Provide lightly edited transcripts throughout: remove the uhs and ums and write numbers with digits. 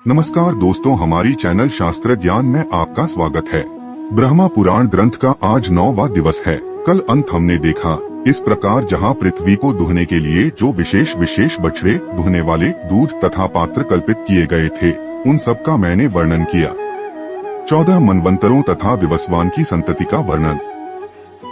नमस्कार दोस्तों, हमारी चैनल शास्त्र ज्ञान में आपका स्वागत है। ब्रह्मा पुराण ग्रंथ का आज 9वां दिवस है। कल अंत हमने देखा इस प्रकार जहाँ पृथ्वी को दुहने के लिए जो विशेष बछड़े दुहने वाले दूध तथा पात्र कल्पित किए गए थे, उन सब का मैंने वर्णन किया। 14 मनवंतरों तथा विवस्वान की संतति का वर्णन।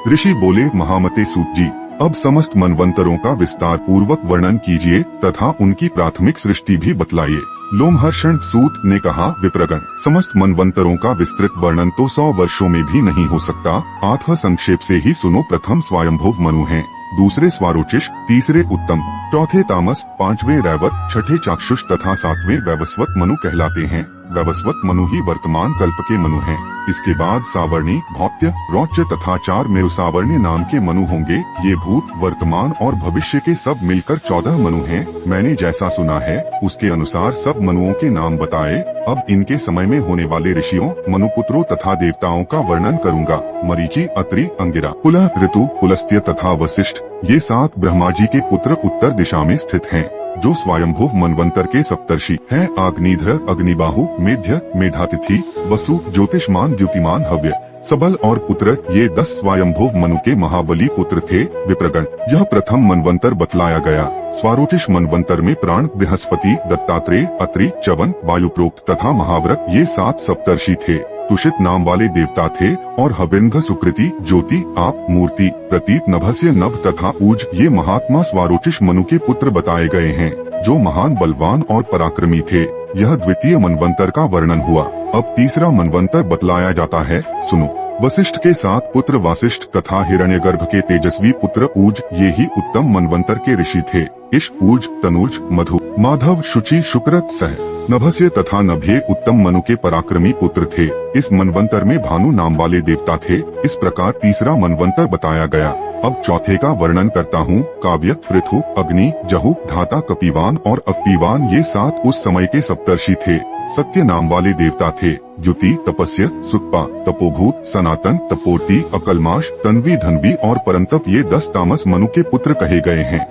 ऋषि बोले, महामते सूत जी, अब समस्त मनवंतरों का विस्तार पूर्वक वर्णन कीजिए तथा उनकी प्राथमिक सृष्टि भी बतलाइए। लोमहर्षण सूत ने कहा, विप्रगण, समस्त मनवंतरों का विस्तृत वर्णन तो 100 वर्षों में भी नहीं हो सकता। आठ संक्षेप से ही सुनो। प्रथम स्वयंभुव मनु हैं, दूसरे स्वारोचिष, तीसरे उत्तम, चौथे तामस, पांचवें रैवत, छठे चाक्षुष तथा सातवें वैवस्वत मनु कहलाते हैं। वैवस्वत मनु ही वर्तमान कल्प के मनु हैं। इसके बाद सावर्णी, भौत्य, रौच्य तथा 4 मेरुसावर्ण्य नाम के मनु होंगे। ये भूत, वर्तमान और भविष्य के सब मिलकर 14 मनु हैं। मैंने जैसा सुना है उसके अनुसार सब मनुओं के नाम बताए। अब इनके समय में होने वाले ऋषियों, मनुपुत्रों तथा देवताओं का वर्णन करूंगा। मरीचि, अत्रि, अंगिरा, पुलह, ऋतु, पुलस्त्य तथा वशिष्ठ, ये 7 ब्रह्मा जी के पुत्र उत्तर दिशा में स्थित हैं, जो स्वयंभुव मनवंतर के सप्तर्षि हैं। अग्निध्र, अग्निबाहु, मेध्य, मेधातिथि, वसु, ज्योतिष्मान, द्युतिमान, हव्य, सबल और पुत्र, ये 10 स्वयंभुव मनु के महाबली पुत्र थे। विप्रगण, यह प्रथम मनवंतर बतलाया गया। स्वारोचिष मनवंतर में प्राण, बृहस्पति, दत्तात्रेय, अत्रि, च्यवन, वायुप्रोक्त तथा महाव्रत, ये 7 सप्तर्षि थे। तुषित नाम वाले देवता थे और हविन्घ, सुकृति, ज्योति, आप, मूर्ति, प्रतीत, नभस्य, नभ तथा ऊज, ये महात्मा स्वारोचिष मनु के पुत्र बताए गए हैं, जो महान बलवान और पराक्रमी थे। यह द्वितीय मनवंतर का वर्णन हुआ। अब तीसरा मनवंतर बतलाया जाता है, सुनो। वशिष्ठ के 7 पुत्र वासिष्ठ तथा हिरण्यगर्भ के तेजस्वी पुत्र ऊज, ये ही उत्तम मनवंतर के ऋषि थे। इश, ऊज, तनुज, मधु, माधव, शुचि, शुक्रत, सह, नभस्य तथा नभ्ये उत्तम मनु के पराक्रमी पुत्र थे। इस मनवंतर में भानु नाम वाले देवता थे। इस प्रकार तीसरा मनवंतर बताया गया। अब चौथे का वर्णन करता हूँ। काव्य, पृथु, अग्नि, जहु, धाता, कपिवान और अक्पीवान, ये 7 उस समय के सप्तर्षि थे। सत्य नाम वाले देवता थे। द्युति, तपस्य, सुत्पा, तपोभूत, सनातन, तपोर्ति, अकलमाश, तन्वी, धनवी और परंतप, ये 10 तामस मनु के पुत्र कहे गए हैं।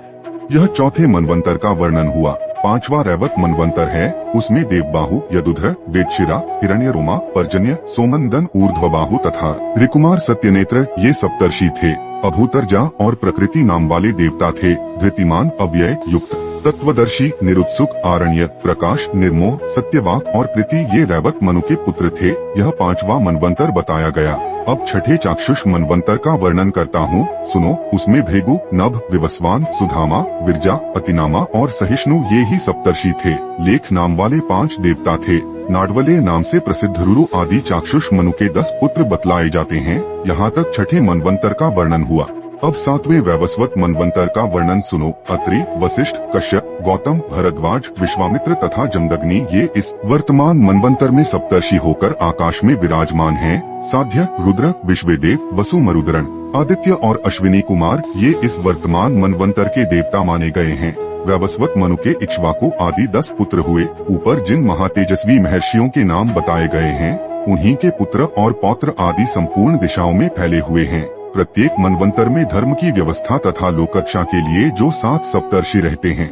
यह चौथे मनवंतर का वर्णन हुआ। 5वां रैवत मनवंतर है। उसमें देवबाहु, यदुधर, वेदशिरा, हिरण्यरोमा, पर्जन्य, सोमंदन, ऊर्ध्वबाहु तथा ऋकुमार, सत्यनेत्र, ये सप्तर्षि थे। अभूतर्जा और प्रकृति नाम वाले देवता थे। धृतिमान, अव्यय, युक्त, तत्वदर्शी, निरुत्सुक, आरण्य, प्रकाश, निर्मोह, सत्यवाक और कृति, ये रैवत मनु के पुत्र थे। यह 5वां मनवंतर बताया गया। अब छठे चाक्षुष मनवंतर का वर्णन करता हूँ, सुनो। उसमें भृगु, नभ, विवस्वान, सुधामा, विरजा, अतिनामा और सहिष्णु, ये ही सप्तर्षि थे। लेख नाम वाले 5 देवता थे। नाडवले नाम से प्रसिद्ध रुरु आदि चाक्षुष मनु के 10 पुत्र बतलाए जाते हैं। यहाँ तक छठे मनवंतर का वर्णन हुआ। अब 7वें वैवस्वत मनवंतर का वर्णन सुनो। अत्रि, वशिष्ठ, कश्यप, गौतम, भरद्वाज, विश्वामित्र तथा जमदग्नि, ये इस वर्तमान मनवंतर में सप्तर्षि होकर आकाश में विराजमान हैं। साध्य, रुद्र, विश्वेदेव, वसु, मरुदरण, आदित्य और अश्विनी कुमार, ये इस वर्तमान मनवंतर के देवता माने गए हैं। वैवस्वत मनु के इक्ष्वाकु आदि 10 पुत्र हुए। ऊपर जिन महातेजस्वी महर्षियों के नाम बताए गए हैं, उन्हीं के पुत्र और पौत्र आदि संपूर्ण दिशाओं में फैले हुए हैं। प्रत्येक मनवंतर में धर्म की व्यवस्था तथा लोकरक्षा के लिए जो 7 सप्तर्षि रहते हैं।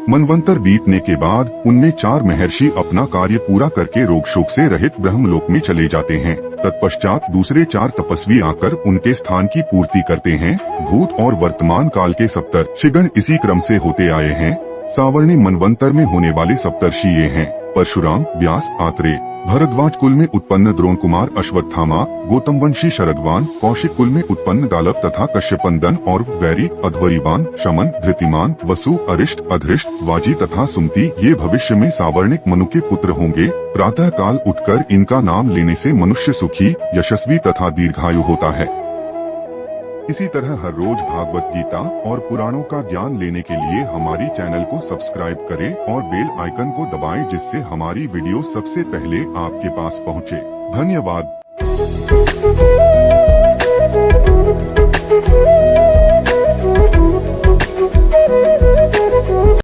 मनवंतर बीतने के बाद उनमें 4 महर्षि अपना कार्य पूरा करके रोग शोक से रहित ब्रह्मलोक में चले जाते हैं। तत्पश्चात दूसरे 4 तपस्वी आकर उनके स्थान की पूर्ति करते हैं। भूत और वर्तमान काल के सप्तर्षिगण इसी क्रम से होते आए हैं। सावर्णी मनवंतर में होने वाले सप्तर्षि ये हैं: परशुराम, व्यास, आत्रेय। भरद्वाज कुल में उत्पन्न द्रोण कुमार अश्वत्थामा, गौतमवंशी शरदवान, कौशिक कुल में उत्पन्न गालव तथा कश्यपंदन और वैरी, अध्वरीवान, शमन, धृतिमान, वसु, अरिष्ट, अधृष्ट, वाजी तथा सुमति, ये भविष्य में सावर्णिक मनु के पुत्र होंगे। प्रातः काल उठकर इनका नाम लेने से मनुष्य सुखी, यशस्वी तथा दीर्घायु होता है। इसी तरह हर रोज भागवत गीता और पुराणों का ज्ञान लेने के लिए हमारी चैनल को सब्सक्राइब करें और बेल आइकन को दबाएं, जिससे हमारी वीडियो सबसे पहले आपके पास पहुंचे। धन्यवाद।